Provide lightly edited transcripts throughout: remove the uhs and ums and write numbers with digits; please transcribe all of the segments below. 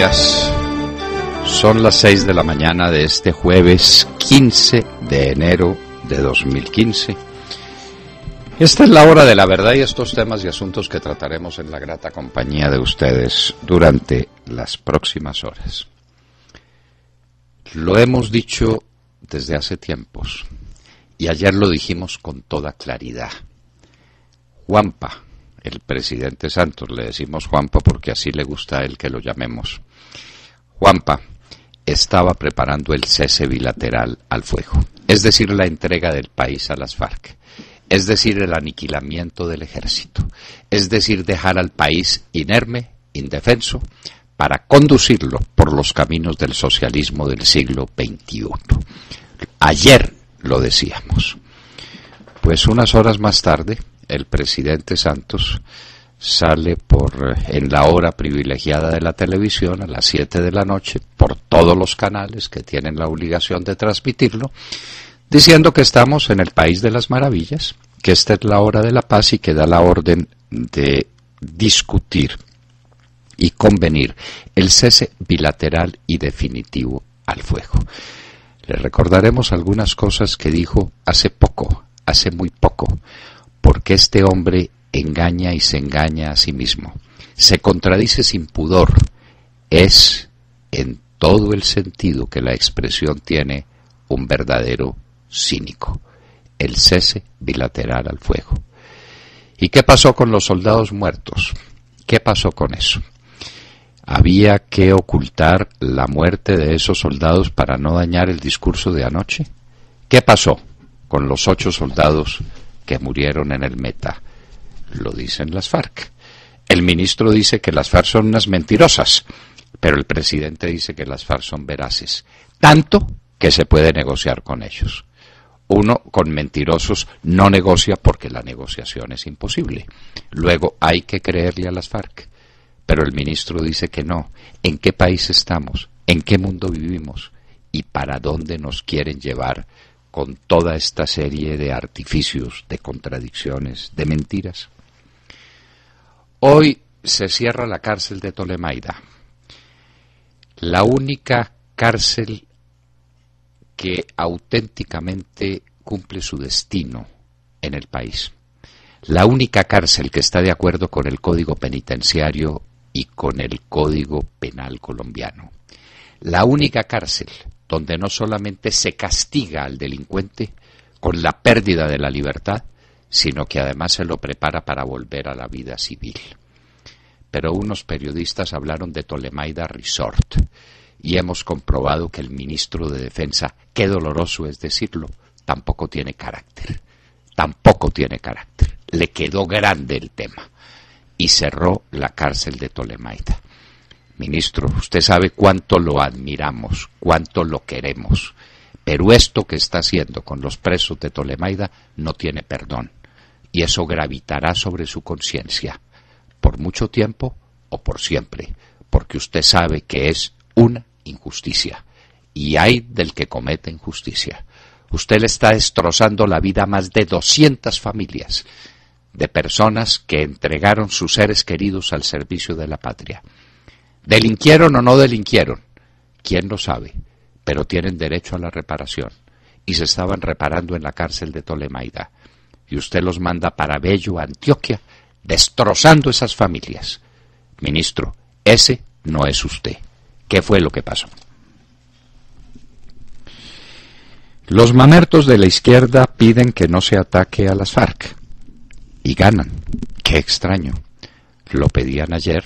días. Son las 6 de la mañana de este jueves 15 de enero de 2015. Esta es la hora de la verdad y estos temas y asuntos que trataremos en la grata compañía de ustedes durante las próximas horas. Lo hemos dicho desde hace tiempos y ayer lo dijimos con toda claridad. Juanpa, el presidente Santos, le decimos Juanpa porque así le gusta a él que lo llamemos. Juanpa estaba preparando el cese bilateral al fuego, es decir, la entrega del país a las FARC, es decir, el aniquilamiento del ejército, es decir, dejar al país inerme, indefenso, para conducirlo por los caminos del socialismo del siglo XXI. Ayer lo decíamos. Pues unas horas más tarde, el presidente Santos sale en la hora privilegiada de la televisión a las 7 de la noche, por todos los canales que tienen la obligación de transmitirlo, diciendo que estamos en el país de las maravillas, que esta es la hora de la paz y que da la orden de discutir y convenir el cese bilateral y definitivo al fuego. Le recordaremos algunas cosas que dijo hace muy poco, porque este hombre engaña y se engaña a sí mismo, se contradice sin pudor, es en todo el sentido que la expresión tiene un verdadero cínico, el cese bilateral al fuego. ¿Y qué pasó con los soldados muertos? ¿Qué pasó con eso? ¿Había que ocultar la muerte de esos soldados para no dañar el discurso de anoche? ¿Qué pasó con los 8 soldados que murieron en el Meta? Lo dicen las FARC. El ministro dice que las FARC son unas mentirosas, pero el presidente dice que las FARC son veraces, tanto que se puede negociar con ellos. Uno con mentirosos no negocia porque la negociación es imposible. Luego hay que creerle a las FARC. Pero el ministro dice que no. ¿En qué país estamos? ¿En qué mundo vivimos? ¿Y para dónde nos quieren llevar con toda esta serie de artificios, de contradicciones, de mentiras? Hoy se cierra la cárcel de Tolemaida, la única cárcel que auténticamente cumple su destino en el país, la única cárcel que está de acuerdo con el Código Penitenciario y con el Código Penal colombiano, la única cárcel donde no solamente se castiga al delincuente con la pérdida de la libertad, sino que además se lo prepara para volver a la vida civil. Pero unos periodistas hablaron de Tolemaida Resort y hemos comprobado que el ministro de Defensa, qué doloroso es decirlo, tampoco tiene carácter. Le quedó grande el tema y cerró la cárcel de Tolemaida. Ministro, usted sabe cuánto lo admiramos, cuánto lo queremos, pero esto que está haciendo con los presos de Tolemaida no tiene perdón, y eso gravitará sobre su conciencia, por mucho tiempo o por siempre, porque usted sabe que es una injusticia, y hay del que comete injusticia. Usted le está destrozando la vida a más de 200 familias, de personas que entregaron sus seres queridos al servicio de la patria. ¿Delinquieron o no delinquieron? ¿Quién lo sabe? Pero tienen derecho a la reparación, y se estaban reparando en la cárcel de Tolemaida, y usted los manda para Bello, Antioquia, destrozando esas familias. Ministro, ese no es usted. ¿Qué fue lo que pasó? Los mamertos de la izquierda piden que no se ataque a las FARC. Y ganan. Qué extraño. Lo pedían ayer.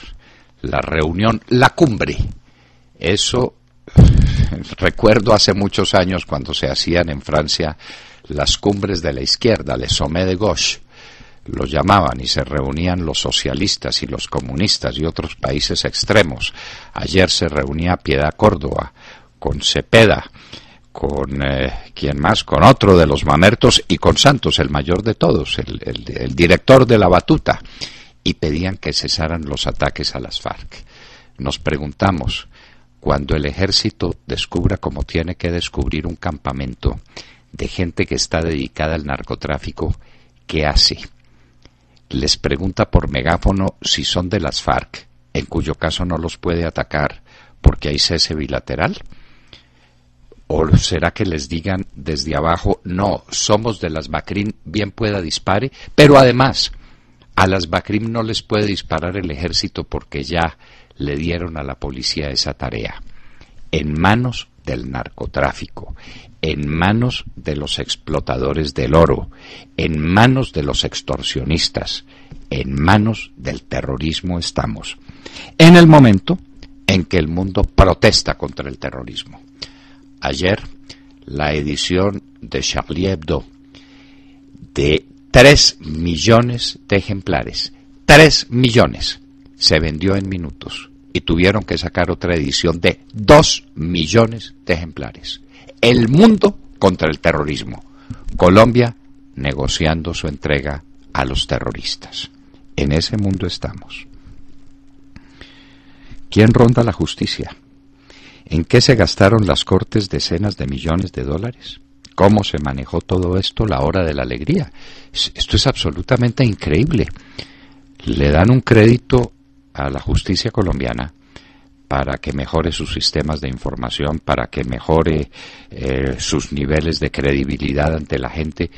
La reunión, la cumbre. Eso, recuerdo hace muchos años cuando se hacían en Francia las cumbres de la izquierda, les sommets de gauche, lo llamaban, y se reunían los socialistas y los comunistas y otros países extremos. Ayer se reunía Piedad Córdoba con Cepeda, con ¿quién más? Con otro de los mamertos y con Santos, el mayor de todos, el director de la batuta, y pedían que cesaran los ataques a las FARC. Nos preguntamos, cuando el ejército descubra, como tiene que descubrir, un campamento de gente que está dedicada al narcotráfico, ¿qué hace? Les pregunta por megáfono si son de las FARC, en cuyo caso no los puede atacar, porque hay cese bilateral? ¿O será que les digan desde abajo, no, somos de las BACRIM, bien pueda dispare, pero además a las BACRIM no les puede disparar el ejército porque ya le dieron a la policía esa tarea? En manos del narcotráfico, en manos de los explotadores del oro, en manos de los extorsionistas, en manos del terrorismo estamos. En el momento en que el mundo protesta contra el terrorismo. Ayer, la edición de Charlie Hebdo, de 3 millones de ejemplares, 3 millones, se vendió en minutos y tuvieron que sacar otra edición de 2 millones de ejemplares. El mundo contra el terrorismo. Colombia negociando su entrega a los terroristas. En ese mundo estamos. ¿Quién ronda la justicia? ¿En qué se gastaron las Cortes decenas de millones de dólares? ¿Cómo se manejó todo esto la hora de la alegría? Esto es absolutamente increíble. Le dan un crédito a la justicia colombiana para que mejore sus sistemas de información, para que mejore sus niveles de credibilidad ante la gente,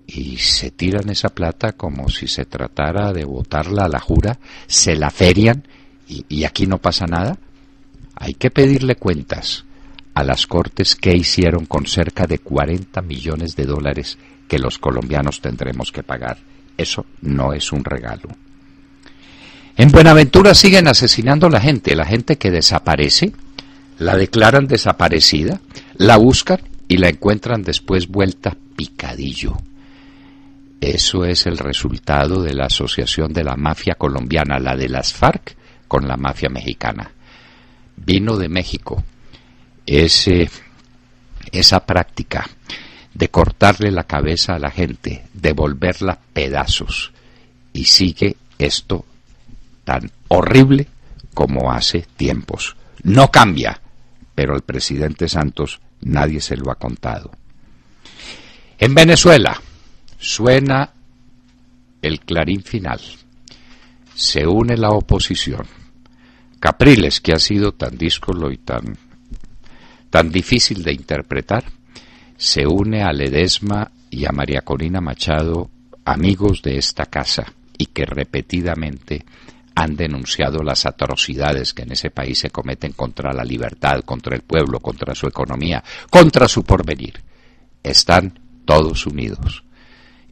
y se tiran esa plata como si se tratara de botarla a la jura, se la ferian y aquí no pasa nada. Hay que pedirle cuentas a las Cortes qué hicieron con cerca de 40 millones de dólares que los colombianos tendremos que pagar. Eso no es un regalo. En Buenaventura siguen asesinando a la gente que desaparece, la declaran desaparecida, la buscan y la encuentran después vuelta picadillo. Eso es el resultado de la asociación de la mafia colombiana, la de las FARC, con la mafia mexicana. Vino de México esa práctica de cortarle la cabeza a la gente, de volverla pedazos, y sigue esto tan horrible como hace tiempos. No cambia, pero al presidente Santos nadie se lo ha contado. En Venezuela suena el clarín final. Se une la oposición. Capriles, que ha sido tan díscolo y tan difícil de interpretar, se une a Ledesma y a María Corina Machado, amigos de esta casa, y que repetidamente han denunciado las atrocidades que en ese país se cometen contra la libertad, contra el pueblo, contra su economía, contra su porvenir. Están todos unidos.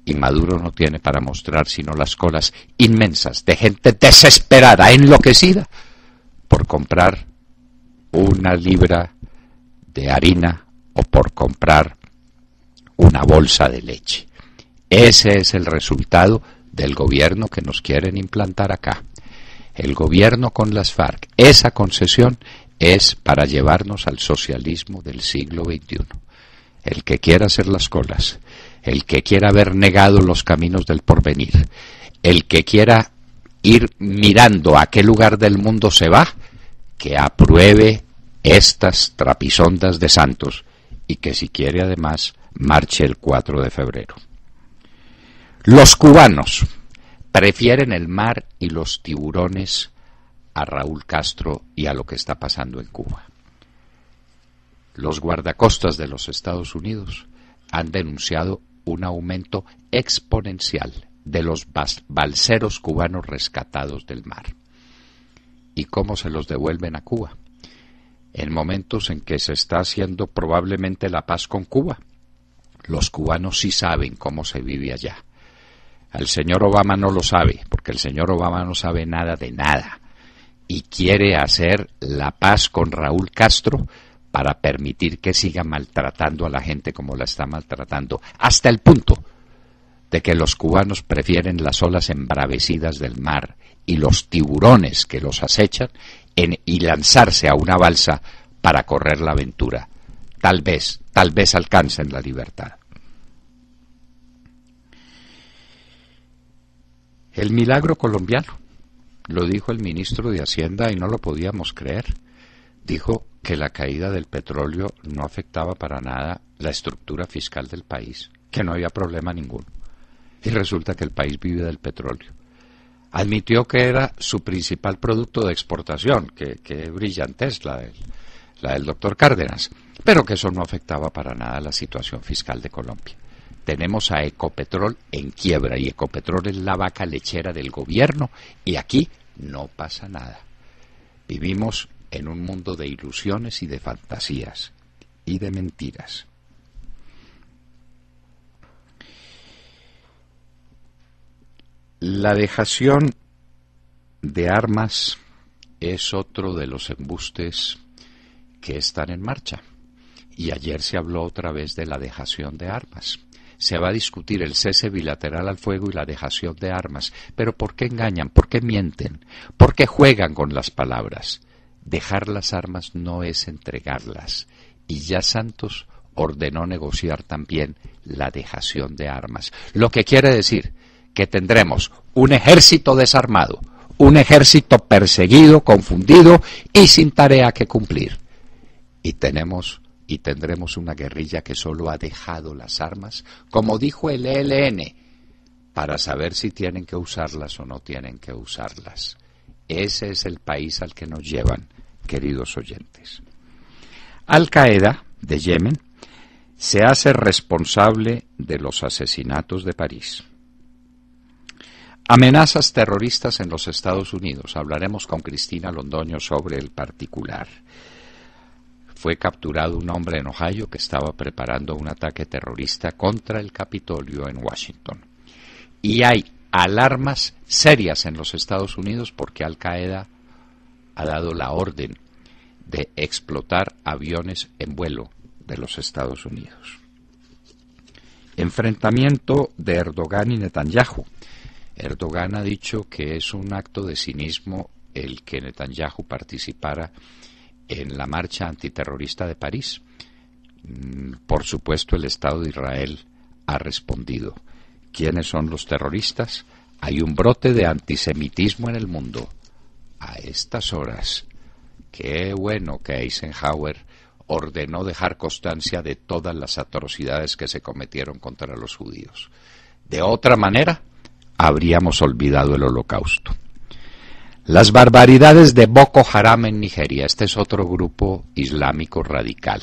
Y Maduro no tiene para mostrar sino las colas inmensas de gente desesperada, enloquecida, por comprar una libra de harina o por comprar una bolsa de leche. Ese es el resultado del gobierno que nos quieren implantar acá. El gobierno con las FARC, esa concesión es para llevarnos al socialismo del siglo XXI. El que quiera hacer las colas, el que quiera haber negado los caminos del porvenir, el que quiera ir mirando a qué lugar del mundo se va, que apruebe estas trapisondas de Santos y que si quiere además marche el 4 de febrero. Los cubanos prefieren el mar y los tiburones a Raúl Castro y a lo que está pasando en Cuba. Los guardacostas de los Estados Unidos han denunciado un aumento exponencial de los balseros cubanos rescatados del mar. ¿Y cómo se los devuelven a Cuba? En momentos en que se está haciendo probablemente la paz con Cuba. Los cubanos sí saben cómo se vive allá. El señor Obama no lo sabe, porque el señor Obama no sabe nada de nada. Y quiere hacer la paz con Raúl Castro para permitir que siga maltratando a la gente como la está maltratando, hasta el punto de que los cubanos prefieren las olas embravecidas del mar y los tiburones que los acechan y lanzarse a una balsa para correr la aventura. Tal vez alcancen la libertad. El milagro colombiano, lo dijo el ministro de Hacienda y no lo podíamos creer. Dijo que la caída del petróleo no afectaba para nada la estructura fiscal del país, que no había problema ninguno. Y resulta que el país vive del petróleo. Admitió que era su principal producto de exportación, que brillantez la del doctor Cárdenas, pero que eso no afectaba para nada la situación fiscal de Colombia. Tenemos a Ecopetrol en quiebra y Ecopetrol es la vaca lechera del gobierno y aquí no pasa nada. Vivimos en un mundo de ilusiones y de fantasías y de mentiras. La dejación de armas es otro de los embustes que están en marcha. Y ayer se habló otra vez de la dejación de armas. Se va a discutir el cese bilateral al fuego y la dejación de armas. Pero ¿por qué engañan? ¿Por qué mienten? ¿Por qué juegan con las palabras? Dejar las armas no es entregarlas. Y ya Santos ordenó negociar también la dejación de armas. Lo que quiere decir que tendremos un ejército desarmado, un ejército perseguido, confundido y sin tarea que cumplir. Y tendremos una guerrilla que solo ha dejado las armas, como dijo el ELN, para saber si tienen que usarlas o no tienen que usarlas. Ese es el país al que nos llevan, queridos oyentes. Al-Qaeda de Yemen se hace responsable de los asesinatos de París. Amenazas terroristas en los Estados Unidos. Hablaremos con Cristina Londoño sobre el particular. Fue capturado un hombre en Ohio que estaba preparando un ataque terrorista contra el Capitolio en Washington. Y hay alarmas serias en los Estados Unidos porque Al-Qaeda ha dado la orden de explotar aviones en vuelo de los Estados Unidos. Enfrentamiento de Erdogan y Netanyahu. Erdogan ha dicho que es un acto de cinismo el que Netanyahu participara en la marcha antiterrorista de París. Por supuesto, el Estado de Israel ha respondido. ¿Quiénes son los terroristas? Hay un brote de antisemitismo en el mundo. A estas horas, qué bueno que Eisenhower ordenó dejar constancia de todas las atrocidades que se cometieron contra los judíos. De otra manera, habríamos olvidado el Holocausto. Las barbaridades de Boko Haram en Nigeria. Este es otro grupo islámico radical.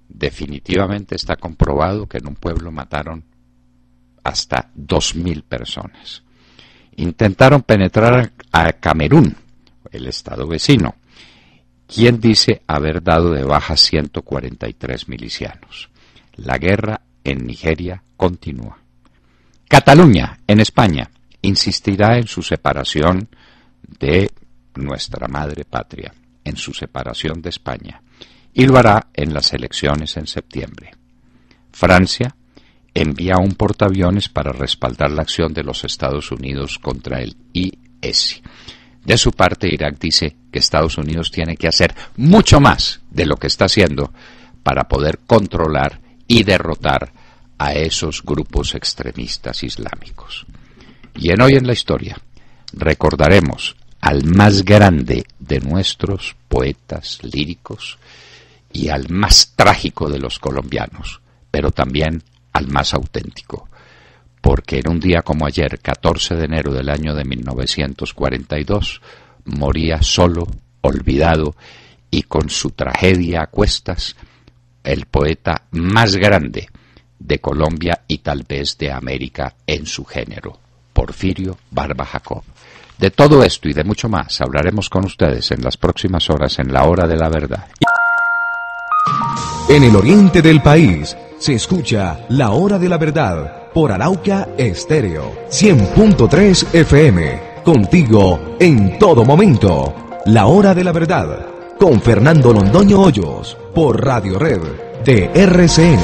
Definitivamente está comprobado que en un pueblo mataron hasta 2.000 personas. Intentaron penetrar a Camerún, el estado vecino. ¿Quién dice haber dado de baja 143 milicianos? La guerra en Nigeria continúa. Cataluña, en España, insistirá en su separación de nuestra madre patria, en su separación de España, y lo hará en las elecciones en septiembre. Francia envía un portaaviones para respaldar la acción de los Estados Unidos contra el IS. De su parte, Irak dice que Estados Unidos tiene que hacer mucho más de lo que está haciendo para poder controlar y derrotar a esos grupos extremistas islámicos. Y en Hoy en la Historia recordaremos al más grande de nuestros poetas líricos y al más trágico de los colombianos, pero también al más auténtico, porque en un día como ayer, 14 de enero del año de 1942, moría solo, olvidado y con su tragedia a cuestas, el poeta más grande de Colombia y tal vez de América en su género, Porfirio Barba Jacob. De todo esto y de mucho más hablaremos con ustedes en las próximas horas en La Hora de la Verdad. En el oriente del país se escucha La Hora de la Verdad por Arauca Estéreo 100.3 FM. Contigo en todo momento. La Hora de la Verdad con Fernando Londoño Hoyos por Radio Red de RCN.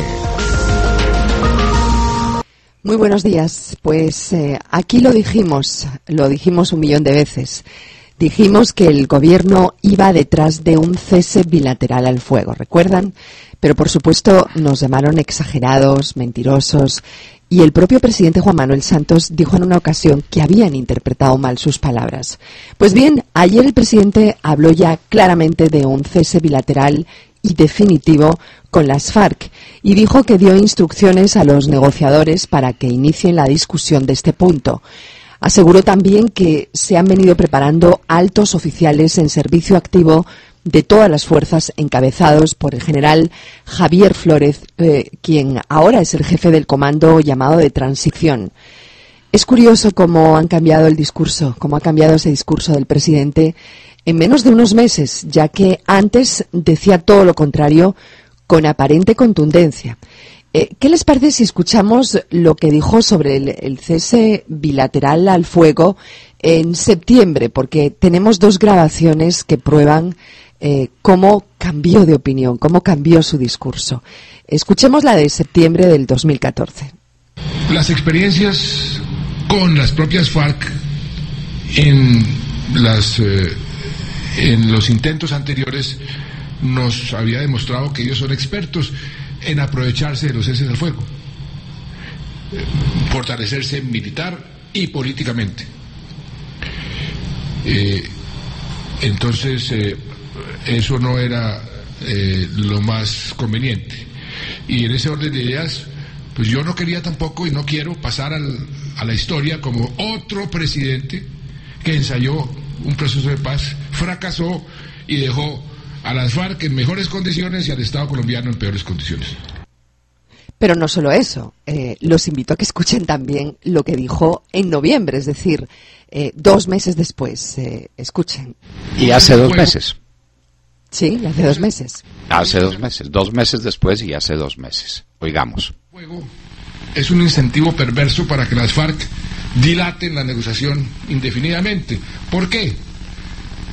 Muy buenos días. Pues aquí lo dijimos 1.000.000 de veces. Dijimos que el gobierno iba detrás de un cese bilateral al fuego, ¿recuerdan? Pero por supuesto nos llamaron exagerados, mentirosos, y el propio presidente Juan Manuel Santos dijo en una ocasión que habían interpretado mal sus palabras. Pues bien, ayer el presidente habló ya claramente de un cese bilateral y definitivo con las FARC y dijo que dio instrucciones a los negociadores para que inicien la discusión de este punto. Aseguró también que se han venido preparando altos oficiales en servicio activo de todas las fuerzas, encabezados por el general Javier Flórez, quien ahora es el jefe del comando llamado de transición. Es curioso cómo han cambiado el discurso, cómo ha cambiado ese discurso del presidente en menos de unos meses, ya que antes decía todo lo contrario con aparente contundencia. ¿Qué les parece si escuchamos lo que dijo sobre el cese bilateral al fuego en septiembre? Porque tenemos dos grabaciones que prueban cómo cambió de opinión, cómo cambió su discurso. Escuchemos la de septiembre del 2014. Las experiencias con las propias FARC en los intentos anteriores nos había demostrado que ellos son expertos en aprovecharse de los ceses al fuego, fortalecerse militar y políticamente. Entonces, eso no era lo más conveniente. Y en ese orden de ideas, pues yo no quería tampoco y no quiero pasar a la historia como otro presidente que ensayó un proceso de paz, fracasó y dejó a las FARC en mejores condiciones y al Estado colombiano en peores condiciones. Pero no solo eso, los invito a que escuchen también lo que dijo en noviembre, es decir, 2 meses después. Escuchen. Y hace 2 meses. Sí, hace 2 meses. Hace 2 meses, 2 meses después y hace 2 meses. Oigamos. El fuego es un incentivo perverso para que las FARC dilaten la negociación indefinidamente. ¿Por qué?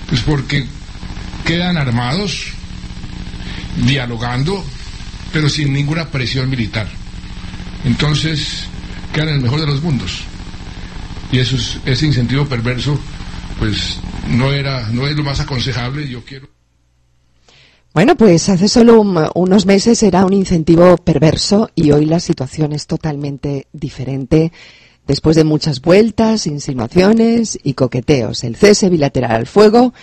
Pues porque quedan armados, dialogando, pero sin ninguna presión militar. Entonces, quedan en el mejor de los mundos. Y ese incentivo perverso, pues, no es lo más aconsejable. Yo quiero... Bueno, pues hace solo unos meses era un incentivo perverso y hoy la situación es totalmente diferente. Después de muchas vueltas, insinuaciones y coqueteos, el cese bilateral al fuego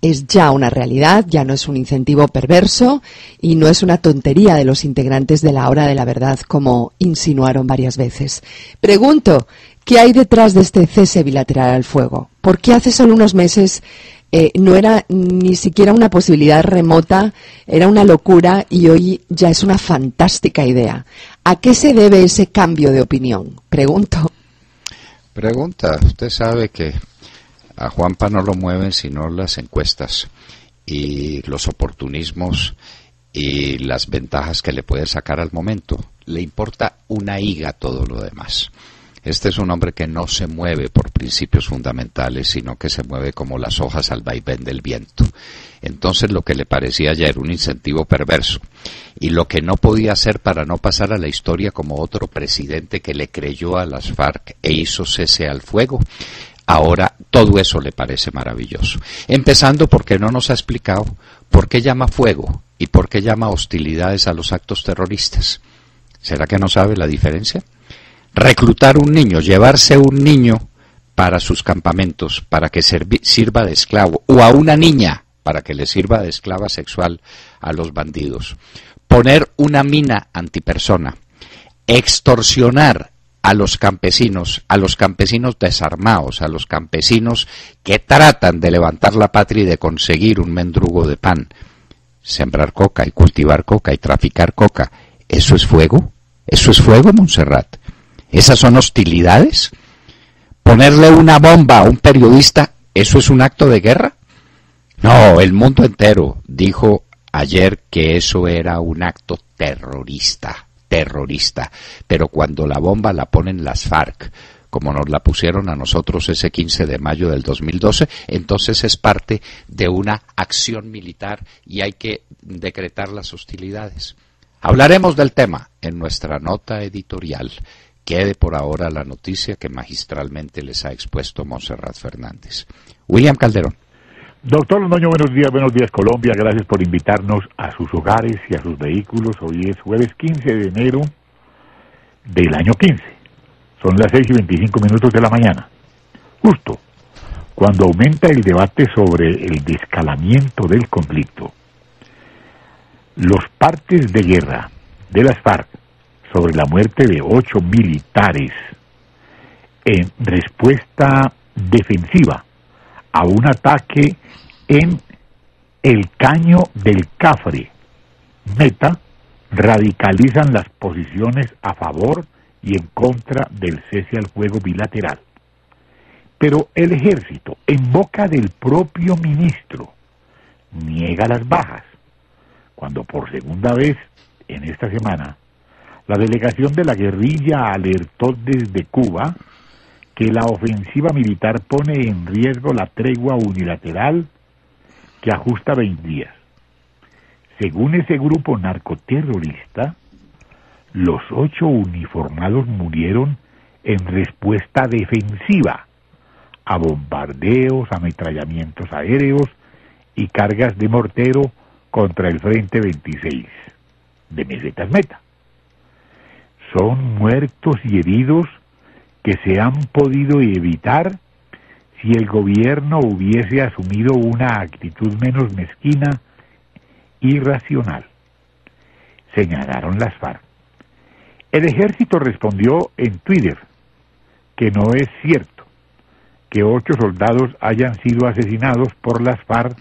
es ya una realidad, ya no es un incentivo perverso y no es una tontería de los integrantes de la Hora de la Verdad, como insinuaron varias veces. Pregunto, ¿qué hay detrás de este cese bilateral al fuego? ¿Por qué hace solo unos meses no era ni siquiera una posibilidad remota, era una locura y hoy ya es una fantástica idea? ¿A qué se debe ese cambio de opinión? Pregunta. Usted sabe que a Juanpa no lo mueven sino las encuestas y los oportunismos y las ventajas que le puede sacar al momento. Le importa una higa todo lo demás. Este es un hombre que no se mueve por principios fundamentales, sino que se mueve como las hojas al vaivén del viento. Entonces lo que le parecía ya era un incentivo perverso. Y lo que no podía hacer para no pasar a la historia como otro presidente que le creyó a las FARC e hizo cese al fuego, ahora todo eso le parece maravilloso. Empezando porque no nos ha explicado por qué llama fuego y por qué llama hostilidades a los actos terroristas. ¿Será que no sabe la diferencia? Reclutar un niño, llevarse un niño para sus campamentos, para que sirva de esclavo, o a una niña para que le sirva de esclava sexual a los bandidos. Poner una mina antipersona, extorsionar a los campesinos desarmados, a los campesinos que tratan de levantar la patria y de conseguir un mendrugo de pan, sembrar coca y cultivar coca y traficar coca. ¿Eso es fuego? ¿Eso es fuego, Montserrat? ¿Esas son hostilidades? ¿Ponerle una bomba a un periodista, eso es un acto de guerra? No, el mundo entero dijo ayer que eso era un acto terrorista. Pero cuando la bomba la ponen las FARC, como nos la pusieron a nosotros ese 15 de mayo del 2012, entonces es parte de una acción militar y hay que decretar las hostilidades. Hablaremos del tema en nuestra nota editorial. Quede por ahora la noticia que magistralmente les ha expuesto Montserrat Fernández. William Calderón. Doctor Londoño, buenos días Colombia, gracias por invitarnos a sus hogares y a sus vehículos. Hoy es jueves 15 de enero del año 15. Son las 6:25 de la mañana. Justo cuando aumenta el debate sobre el descalamiento del conflicto, los partes de guerra de las FARC sobre la muerte de 8 militares en respuesta defensiva a un ataque en el Caño del Cafre, Meta, radicalizan las posiciones a favor y en contra del cese al fuego bilateral. Pero el ejército, en boca del propio ministro, niega las bajas, cuando por segunda vez en esta semana la delegación de la guerrilla alertó desde Cuba que la ofensiva militar pone en riesgo la tregua unilateral que ajusta 20 días. Según ese grupo narcoterrorista, los 8 uniformados murieron en respuesta defensiva a bombardeos, ametrallamientos aéreos y cargas de mortero contra el Frente 26 de Mesetas Meta. Son muertos y heridos que se han podido evitar si el gobierno hubiese asumido una actitud menos mezquina y racional, señalaron las FARC. El ejército respondió en Twitter que no es cierto que 8 soldados hayan sido asesinados por las FARC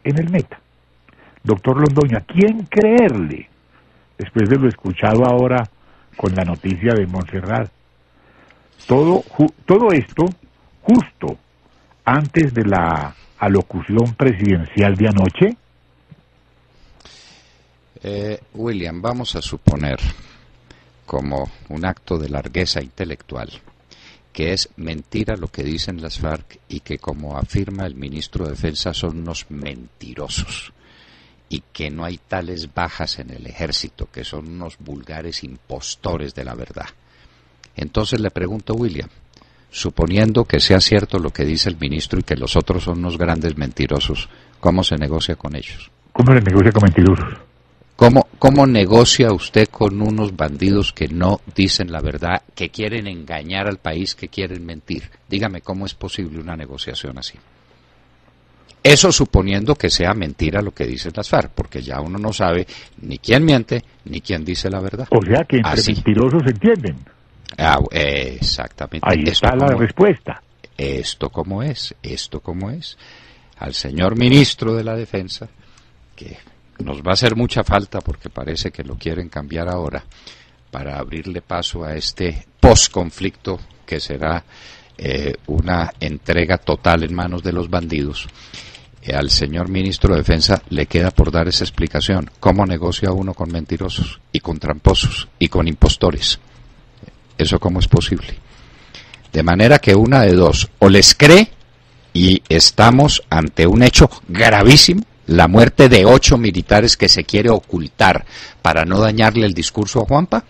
en el Meta. Doctor Londoño, ¿a quién creerle después de lo escuchado ahora con la noticia de Montserrat? Todo esto justo antes de la alocución presidencial de anoche. William, vamos a suponer, como un acto de largueza intelectual, que es mentira lo que dicen las FARC y que, como afirma el ministro de Defensa, son unos mentirosos y que no hay tales bajas en el ejército, que son unos vulgares impostores de la verdad. Entonces le pregunto, William, suponiendo que sea cierto lo que dice el ministro y que los otros son unos grandes mentirosos, ¿cómo se negocia con ellos? ¿Cómo se negocia con mentirosos? ¿Cómo negocia usted con unos bandidos que no dicen la verdad, que quieren engañar al país, que quieren mentir? Dígame, ¿cómo es posible una negociación así? Eso suponiendo que sea mentira lo que dicen las FARC, porque ya uno no sabe ni quién miente, ni quién dice la verdad. O sea que entre mentirosos se entienden. Exactamente. Ahí está la respuesta. Esto como es. Al señor ministro de la Defensa, que nos va a hacer mucha falta porque parece que lo quieren cambiar ahora, para abrirle paso a este posconflicto que será una entrega total en manos de los bandidos. Al señor ministro de Defensa le queda por dar esa explicación. ¿Cómo negocia uno con mentirosos y con tramposos y con impostores? ¿Eso cómo es posible? De manera que una de dos, o les cree y estamos ante un hecho gravísimo, la muerte de 8 militares que se quiere ocultar para no dañarle el discurso a Juanpa,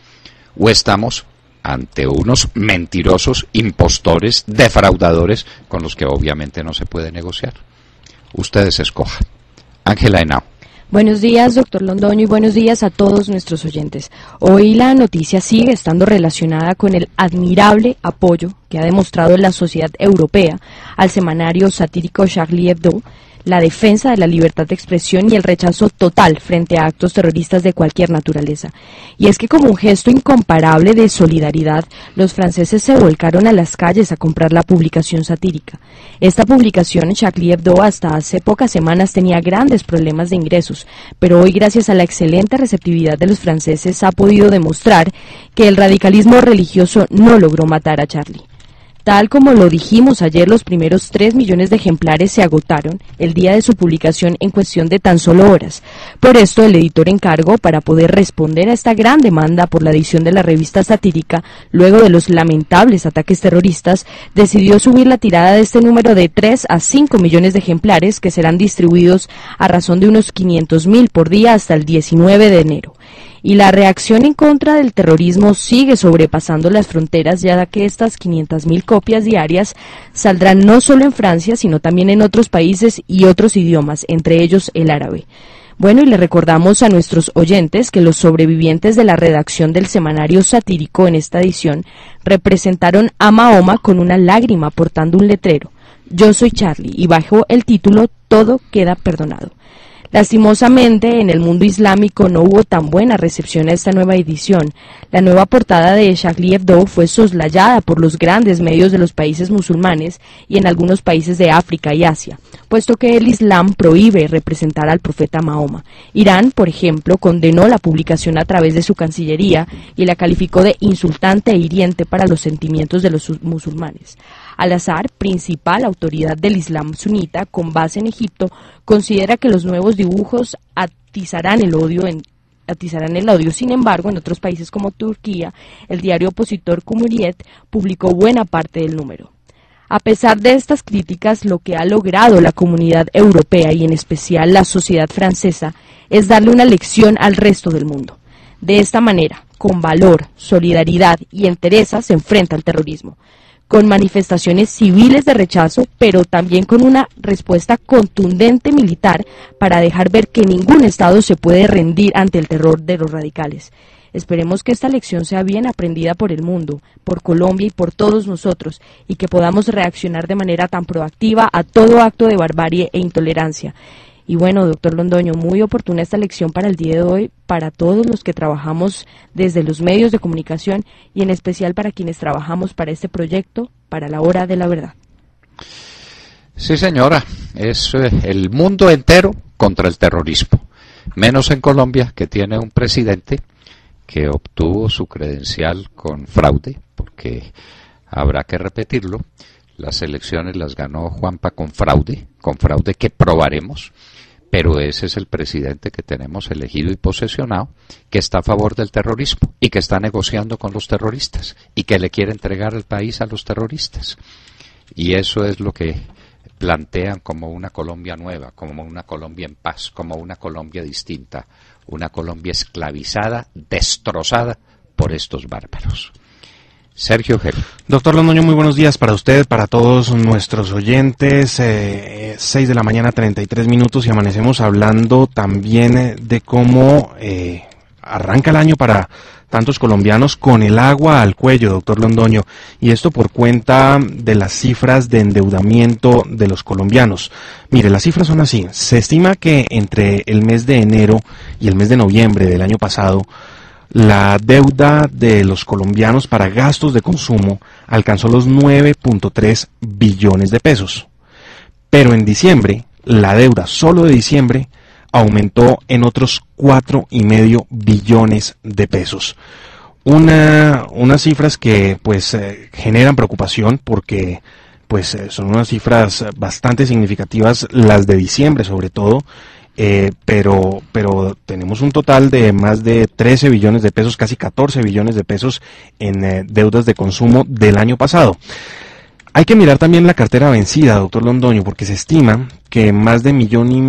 o estamos ante unos mentirosos, impostores, defraudadores con los que obviamente no se puede negociar. Ustedes escojan. Ángela Henao. Buenos días, doctor Londoño, y buenos días a todos nuestros oyentes. Hoy la noticia sigue estando relacionada con el admirable apoyo que ha demostrado la sociedad europea al semanario satírico Charlie Hebdo, la defensa de la libertad de expresión y el rechazo total frente a actos terroristas de cualquier naturaleza. Y es que como un gesto incomparable de solidaridad, los franceses se volcaron a las calles a comprar la publicación satírica. Esta publicación, Charlie Hebdo, hasta hace pocas semanas tenía grandes problemas de ingresos, pero hoy, gracias a la excelente receptividad de los franceses, ha podido demostrar que el radicalismo religioso no logró matar a Charlie. Tal como lo dijimos ayer, los primeros 3 millones de ejemplares se agotaron el día de su publicación en cuestión de tan solo horas. Por esto, el editor en cargo, para poder responder a esta gran demanda por la edición de la revista satírica, luego de los lamentables ataques terroristas, decidió subir la tirada de este número de 3 a 5 millones de ejemplares que serán distribuidos a razón de unos 500.000 por día hasta el 19 de enero. Y la reacción en contra del terrorismo sigue sobrepasando las fronteras, ya que estas 500.000 copias diarias saldrán no solo en Francia, sino también en otros países y otros idiomas, entre ellos el árabe. Bueno, y le recordamos a nuestros oyentes que los sobrevivientes de la redacción del semanario satírico en esta edición representaron a Mahoma con una lágrima portando un letrero: "Yo soy Charlie", y bajo el título "Todo queda perdonado". Lastimosamente, en el mundo islámico no hubo tan buena recepción a esta nueva edición. La nueva portada de Charlie Hebdo fue soslayada por los grandes medios de los países musulmanes y en algunos países de África y Asia, puesto que el Islam prohíbe representar al profeta Mahoma. Irán, por ejemplo, condenó la publicación a través de su cancillería y la calificó de insultante e hiriente para los sentimientos de los musulmanes. Al-Azhar, principal autoridad del Islam sunita con base en Egipto, considera que los nuevos dibujos atizarán el odio. Sin embargo, en otros países como Turquía, el diario opositor Cumhuriyet publicó buena parte del número. A pesar de estas críticas, lo que ha logrado la comunidad europea y en especial la sociedad francesa es darle una lección al resto del mundo. De esta manera, con valor, solidaridad y entereza se enfrenta al terrorismo, con manifestaciones civiles de rechazo, pero también con una respuesta contundente militar para dejar ver que ningún Estado se puede rendir ante el terror de los radicales. Esperemos que esta lección sea bien aprendida por el mundo, por Colombia y por todos nosotros, y que podamos reaccionar de manera tan proactiva a todo acto de barbarie e intolerancia. Y bueno, doctor Londoño, muy oportuna esta lección para el día de hoy, para todos los que trabajamos desde los medios de comunicación y en especial para quienes trabajamos para este proyecto, para la hora de la verdad. Sí, señora, es el mundo entero contra el terrorismo, menos en Colombia, que tiene un presidente que obtuvo su credencial con fraude, porque habrá que repetirlo, las elecciones las ganó Juanpa con fraude que probaremos, pero ese es el presidente que tenemos elegido y posesionado, que está a favor del terrorismo y que está negociando con los terroristas y que le quiere entregar el país a los terroristas. Y eso es lo que plantean como una Colombia nueva, como una Colombia en paz, como una Colombia distinta, una Colombia esclavizada, destrozada por estos bárbaros. Sergio Gel. Doctor Londoño, muy buenos días para usted, para todos nuestros oyentes. 6 de la mañana, 33 minutos, y amanecemos hablando también de cómo arranca el año para tantos colombianos con el agua al cuello, doctor Londoño, y esto por cuenta de las cifras de endeudamiento de los colombianos. Mire, las cifras son así. Se estima que entre el mes de enero y el mes de noviembre del año pasado, la deuda de los colombianos para gastos de consumo alcanzó los 9.3 billones de pesos. Pero en diciembre, la deuda solo de diciembre aumentó en otros 4,5 billones de pesos. Unas cifras que pues generan preocupación porque pues son unas cifras bastante significativas, las de diciembre sobre todo. Pero tenemos un total de más de 13 billones de pesos, casi 14 billones de pesos en deudas de consumo del año pasado. Hay que mirar también la cartera vencida, doctor Londoño, porque se estima que más de millón y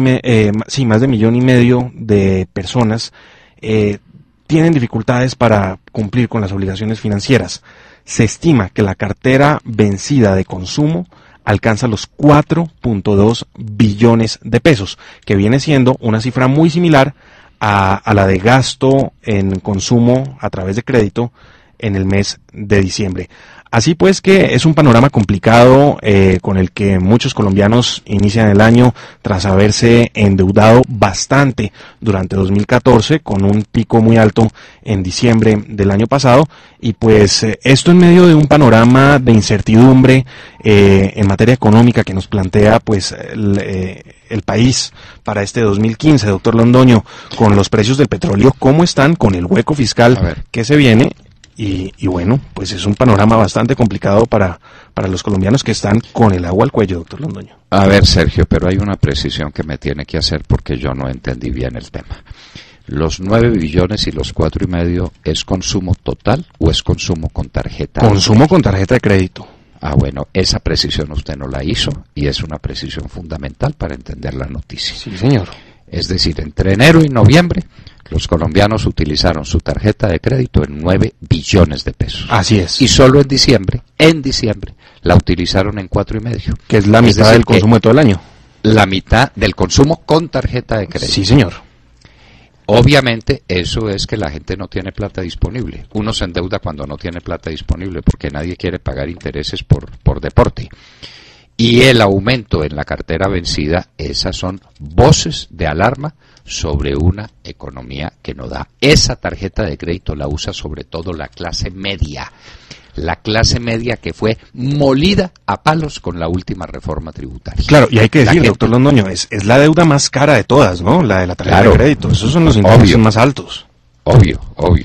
medio de personas tienen dificultades para cumplir con las obligaciones financieras. Se estima que la cartera vencida de consumo alcanza los 4.2 billones de pesos, que viene siendo una cifra muy similar a la de gasto en consumo a través de crédito en el mes de diciembre. Así pues que es un panorama complicado con el que muchos colombianos inician el año tras haberse endeudado bastante durante 2014 con un pico muy alto en diciembre del año pasado, y pues esto en medio de un panorama de incertidumbre en materia económica que nos plantea pues el país para este 2015, doctor Londoño, con los precios del petróleo, ¿cómo están? Con el hueco fiscal que se viene. Y bueno, pues es un panorama bastante complicado para los colombianos que están con el agua al cuello, doctor Londoño. A ver, Sergio, pero hay una precisión que me tiene que hacer porque yo no entendí bien el tema. ¿Los 9 billones y los 4,5 es consumo total o es consumo con tarjeta? Consumo con tarjeta de crédito. Ah, bueno, esa precisión usted no la hizo y es una precisión fundamental para entender la noticia. Sí, señor. Es decir, entre enero y noviembre, los colombianos utilizaron su tarjeta de crédito en 9 billones de pesos. Así es. Y solo en diciembre, la utilizaron en 4,5. Que es la mitad del consumo de todo el año. La mitad del consumo con tarjeta de crédito. Sí, señor. Obviamente, eso es que la gente no tiene plata disponible. Uno se endeuda cuando no tiene plata disponible, porque nadie quiere pagar intereses por deporte. y el aumento en la cartera vencida, esas son voces de alarma sobre una economía que no da. Esa tarjeta de crédito la usa sobre todo la clase media que fue molida a palos con la última reforma tributaria. Claro, y hay que decir, doctor Londoño, es la deuda más cara de todas, ¿no? La de la tarjeta de crédito. Esos son los intereses más altos. Obvio,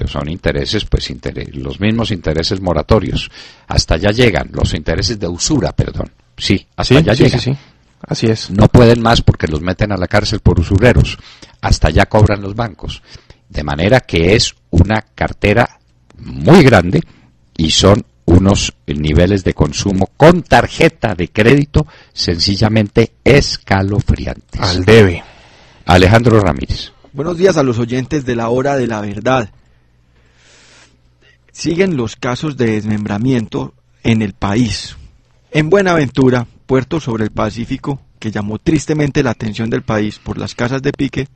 son intereses, pues los mismos intereses moratorios. Hasta allá llegan, los intereses de usura, perdón. Sí, hasta allá llegan. Sí. Así es. No pueden más porque los meten a la cárcel por usureros. Hasta allá cobran los bancos. De manera que es una cartera muy grande y son unos niveles de consumo con tarjeta de crédito sencillamente escalofriantes. Al debe. Alejandro Ramírez. Buenos días a los oyentes de la Hora de la Verdad. Siguen los casos de desmembramiento en el país. En Buenaventura, puerto sobre el Pacífico, que llamó tristemente la atención del país por las casas de pique,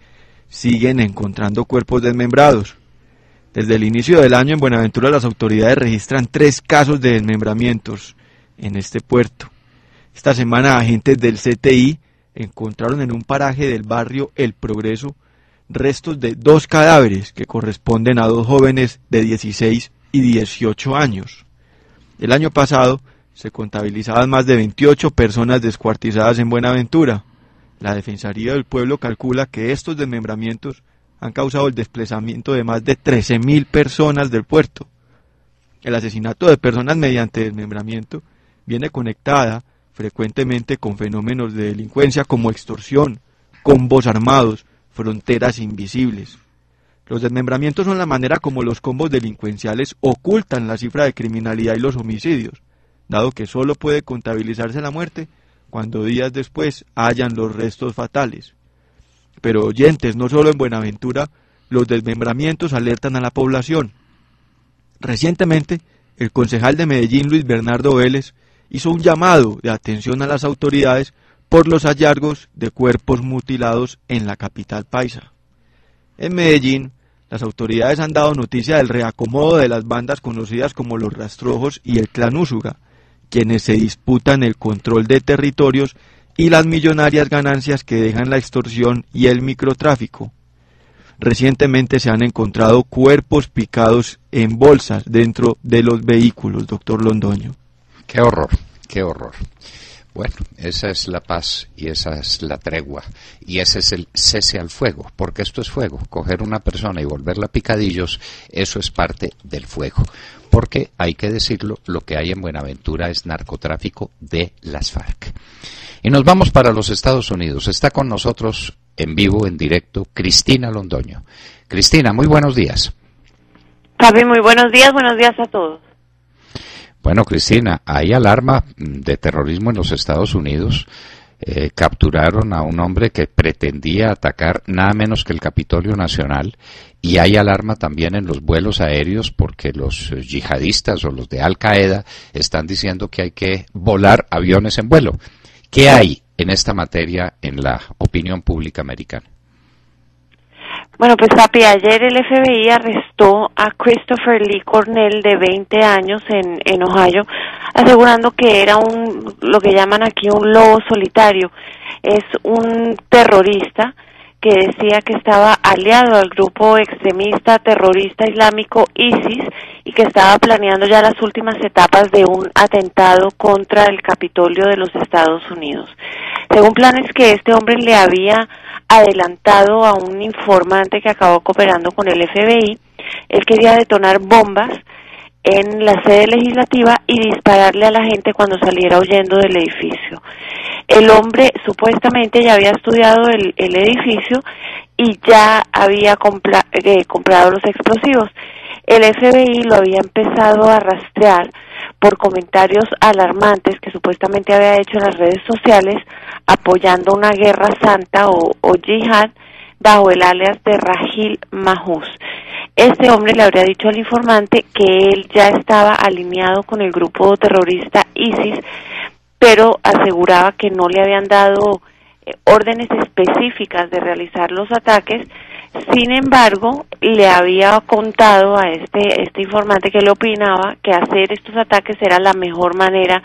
siguen encontrando cuerpos desmembrados. Desde el inicio del año en Buenaventura las autoridades registran 3 casos de desmembramientos en este puerto. Esta semana agentes del CTI encontraron en un paraje del barrio El Progreso restos de 2 cadáveres que corresponden a 2 jóvenes de 16 y 18 años. El año pasado se contabilizaban más de 28 personas descuartizadas en Buenaventura. La Defensoría del Pueblo calcula que estos desmembramientos han causado el desplazamiento de más de 13.000 personas del puerto. El asesinato de personas mediante desmembramiento viene conectada frecuentemente con fenómenos de delincuencia como extorsión, combos armados, fronteras invisibles. Los desmembramientos son la manera como los combos delincuenciales ocultan la cifra de criminalidad y los homicidios, dado que solo puede contabilizarse la muerte cuando días después hayan los restos fatales. Pero oyentes, no solo en Buenaventura, los desmembramientos alertan a la población. Recientemente, el concejal de Medellín, Luis Bernardo Vélez, hizo un llamado de atención a las autoridades por los hallazgos de cuerpos mutilados en la capital paisa. En Medellín, las autoridades han dado noticia del reacomodo de las bandas conocidas como los Rastrojos y el Clan Úsuga, quienes se disputan el control de territorios y las millonarias ganancias que dejan la extorsión y el microtráfico. Recientemente se han encontrado cuerpos picados en bolsas dentro de los vehículos, doctor Londoño. Qué horror, qué horror. Bueno, esa es la paz y esa es la tregua y ese es el cese al fuego, porque esto es fuego. Coger una persona y volverla picadillos, eso es parte del fuego. Porque, hay que decirlo, lo que hay en Buenaventura es narcotráfico de las FARC. Y nos vamos para los Estados Unidos. Está con nosotros en vivo, en directo, Cristina Londoño. Cristina, muy buenos días. Javi, muy buenos días a todos. Bueno, Cristina, hay alarma de terrorismo en los Estados Unidos. Capturaron a un hombre que pretendía atacar nada menos que el Capitolio Nacional y hay alarma también en los vuelos aéreos porque los yihadistas o los de Al Qaeda están diciendo que hay que volar aviones en vuelo. ¿Qué hay en esta materia en la opinión pública americana? Bueno, pues papi, ayer el FBI arrestó a Christopher Lee Cornell de 20 años en Ohio, asegurando que era lo que llaman aquí un lobo solitario. Es un terrorista que decía que estaba aliado al grupo extremista terrorista islámico ISIS y que estaba planeando ya las últimas etapas de un atentado contra el Capitolio de los Estados Unidos. Según planes que este hombre le había adelantado a un informante que acabó cooperando con el FBI, él quería detonar bombas en la sede legislativa y dispararle a la gente cuando saliera huyendo del edificio. El hombre supuestamente ya había estudiado el edificio y ya había comprado los explosivos. El FBI lo había empezado a rastrear por comentarios alarmantes que supuestamente había hecho en las redes sociales apoyando una guerra santa o yihad bajo el alias de Rahil Mahfouz. Este hombre le habría dicho al informante que él ya estaba alineado con el grupo terrorista ISIS, pero aseguraba que no le habían dado órdenes específicas de realizar los ataques. Sin embargo, le había contado a este informante que le opinaba que hacer estos ataques era la mejor manera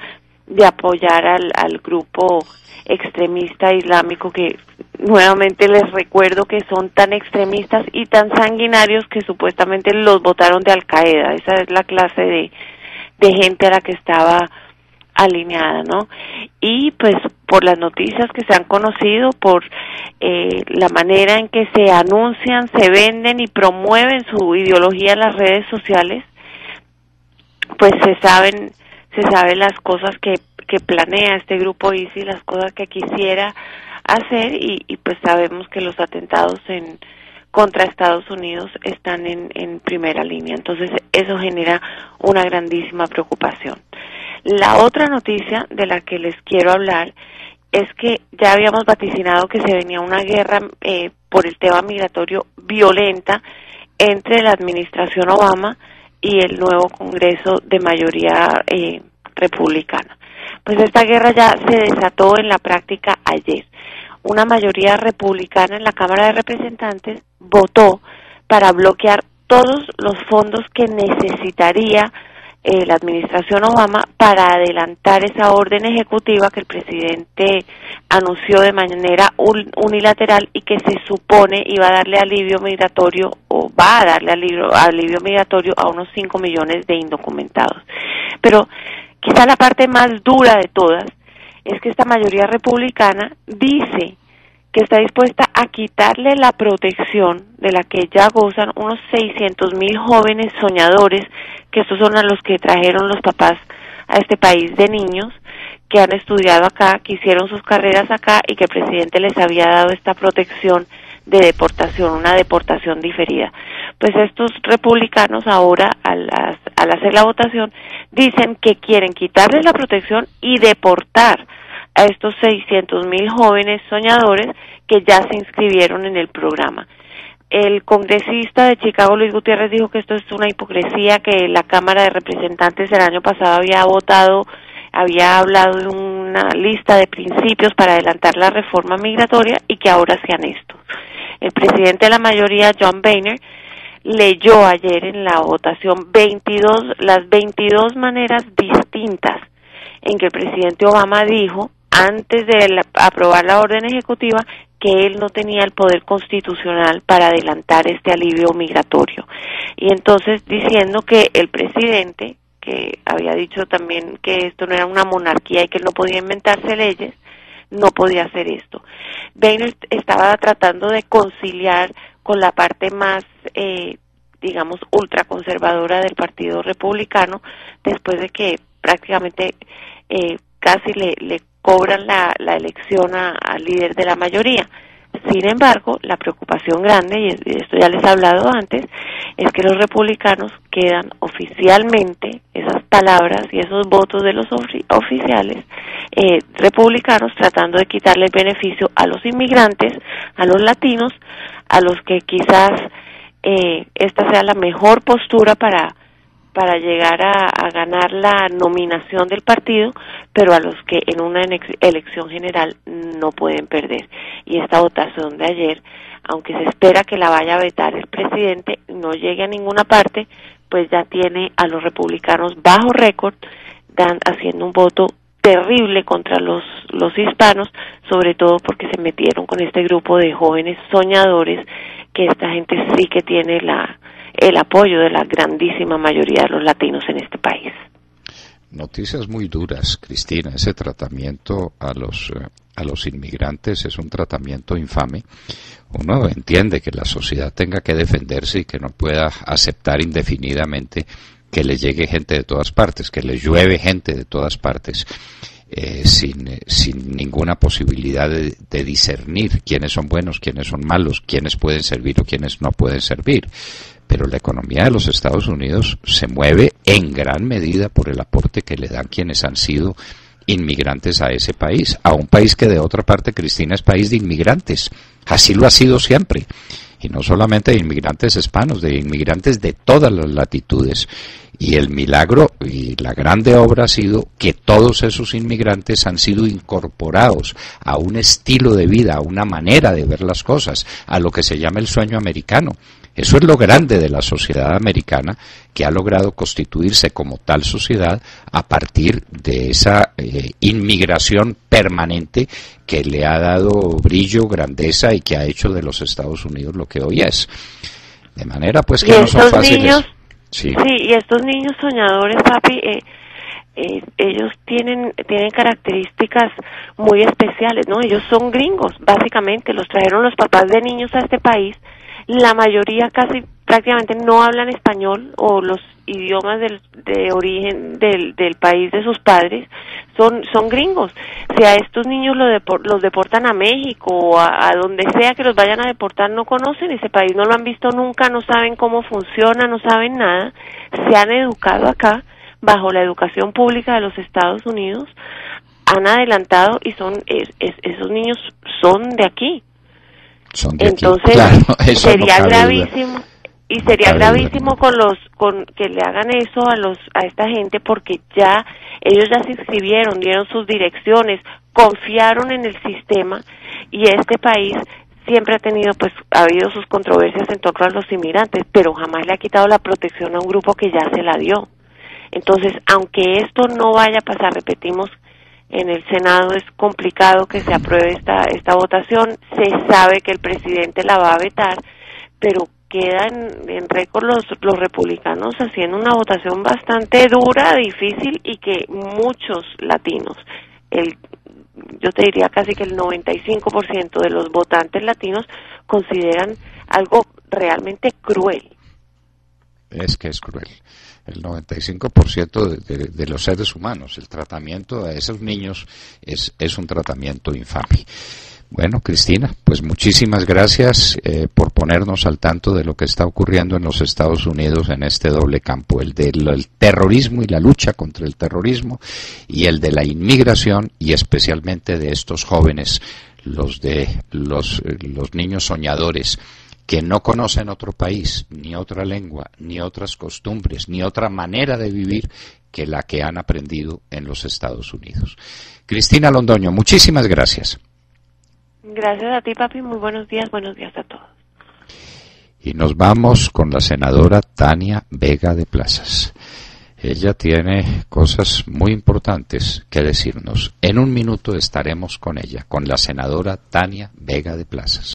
de apoyar al grupo extremista islámico, que nuevamente les recuerdo que son tan extremistas y tan sanguinarios que supuestamente los votaron de Al Qaeda. Esa es la clase de gente a la que estaba alineada, ¿no? Y pues por las noticias que se han conocido, por la manera en que se anuncian, se venden y promueven su ideología en las redes sociales, pues se saben las cosas que planea este grupo ISIS, las cosas que quisiera hacer, y pues sabemos que los atentados contra Estados Unidos están en primera línea. Entonces eso genera una grandísima preocupación. La otra noticia de la que les quiero hablar es que ya habíamos vaticinado que se venía una guerra por el tema migratorio violenta entre la administración Obama y el nuevo Congreso de mayoría republicana. Pues esta guerra ya se desató en la práctica ayer. Una mayoría republicana en la Cámara de Representantes votó para bloquear todos los fondos que necesitaría la administración Obama para adelantar esa orden ejecutiva que el presidente anunció de manera unilateral y que se supone iba a darle alivio migratorio, o va a darle alivio migratorio a unos 5 millones de indocumentados. Pero quizá la parte más dura de todas es que esta mayoría republicana dice que está dispuesta a quitarle la protección de la que ya gozan unos 600,000 jóvenes soñadores, que estos son a los que trajeron los papás a este país de niños, que han estudiado acá, que hicieron sus carreras acá y que el presidente les había dado esta protección de deportación, una deportación diferida. Pues estos republicanos ahora, al hacer la votación, dicen que quieren quitarles la protección y deportar a estos 600,000 jóvenes soñadores que ya se inscribieron en el programa. El congresista de Chicago, Luis Gutiérrez, dijo que esto es una hipocresía, que la Cámara de Representantes el año pasado había hablado de una lista de principios para adelantar la reforma migratoria y que ahora hacían esto. El presidente de la mayoría, John Boehner, leyó ayer en la votación las 22 maneras distintas en que el presidente Obama dijo, antes de aprobar la orden ejecutiva, que él no tenía el poder constitucional para adelantar este alivio migratorio. Y entonces diciendo que el presidente, que había dicho también que esto no era una monarquía y que él no podía inventarse leyes, no podía hacer esto. Boehner estaba tratando de conciliar con la parte más, digamos, ultraconservadora del Partido Republicano, después de que prácticamente casi le cobran la elección al líder de la mayoría. Sin embargo, la preocupación grande, y esto ya les he hablado antes, es que los republicanos quedan oficialmente, esas palabras y esos votos de los oficiales republicanos, tratando de quitarle el beneficio a los inmigrantes, a los latinos, a los que quizás esta sea la mejor postura para llegar a ganar la nominación del partido, pero a los que en una elección general no pueden perder. Y esta votación de ayer, aunque se espera que la vaya a vetar el presidente, no llegue a ninguna parte, pues ya tiene a los republicanos bajo récord, haciendo un voto terrible contra los hispanos, sobre todo porque se metieron con este grupo de jóvenes soñadores, que esta gente sí que tiene el apoyo de la grandísima mayoría de los latinos en este país. Noticias muy duras, Cristina. Ese tratamiento a los inmigrantes es un tratamiento infame. Uno entiende que la sociedad tenga que defenderse y que no pueda aceptar indefinidamente que le llegue gente de todas partes, que le llueve gente de todas partes, sin ninguna posibilidad de discernir quiénes son buenos, quiénes son malos, quiénes pueden servir o quiénes no pueden servir. Pero la economía de los Estados Unidos se mueve en gran medida por el aporte que le dan quienes han sido inmigrantes a ese país, a un país que de otra parte, Cristina, es país de inmigrantes. Así lo ha sido siempre. Y no solamente de inmigrantes hispanos, de inmigrantes de todas las latitudes. Y el milagro y la grande obra ha sido que todos esos inmigrantes han sido incorporados a un estilo de vida, a una manera de ver las cosas, a lo que se llama el sueño americano. Eso es lo grande de la sociedad americana, que ha logrado constituirse como tal sociedad a partir de esa inmigración permanente que le ha dado brillo, grandeza y que ha hecho de los Estados Unidos lo que hoy es. De manera pues que no son fáciles. Niños, sí, y estos niños soñadores, papi, ellos tienen características muy especiales, ¿no? Ellos son gringos, básicamente, los trajeron los papás de niños a este país. La mayoría casi prácticamente no hablan español o los idiomas de origen del país de sus padres, son gringos. Si a estos niños los deportan a México o a donde sea que los vayan a deportar, no conocen ese país, no lo han visto nunca, no saben cómo funciona, no saben nada, se han educado acá bajo la educación pública de los Estados Unidos, han adelantado y esos niños son de aquí. Entonces claro, sería gravísimo y sería gravísimo con que le hagan eso a esta gente, porque ellos ya se inscribieron, dieron sus direcciones, confiaron en el sistema, y este país siempre ha habido sus controversias en torno a los inmigrantes, pero jamás le ha quitado la protección a un grupo que ya se la dio. Entonces, aunque esto no vaya a pasar, repetimos, en el Senado es complicado que se apruebe esta votación, se sabe que el presidente la va a vetar, pero quedan en récord los republicanos haciendo una votación bastante dura, difícil, y que muchos latinos, yo te diría casi que el 95% de los votantes latinos consideran algo realmente cruel. Es que es cruel. El 95% de los seres humanos, el tratamiento a esos niños es un tratamiento infame. Bueno, Cristina, pues muchísimas gracias por ponernos al tanto de lo que está ocurriendo en los Estados Unidos en este doble campo, el del terrorismo y la lucha contra el terrorismo, y el de la inmigración, y especialmente de estos jóvenes, los niños soñadores, que no conocen otro país, ni otra lengua, ni otras costumbres, ni otra manera de vivir que la que han aprendido en los Estados Unidos. Cristina Londoño, muchísimas gracias. Gracias a ti, papi, muy buenos días a todos. Y nos vamos con la senadora Tania Vega de Plazas. Ella tiene cosas muy importantes que decirnos. En un minuto estaremos con ella, con la senadora Tania Vega de Plazas.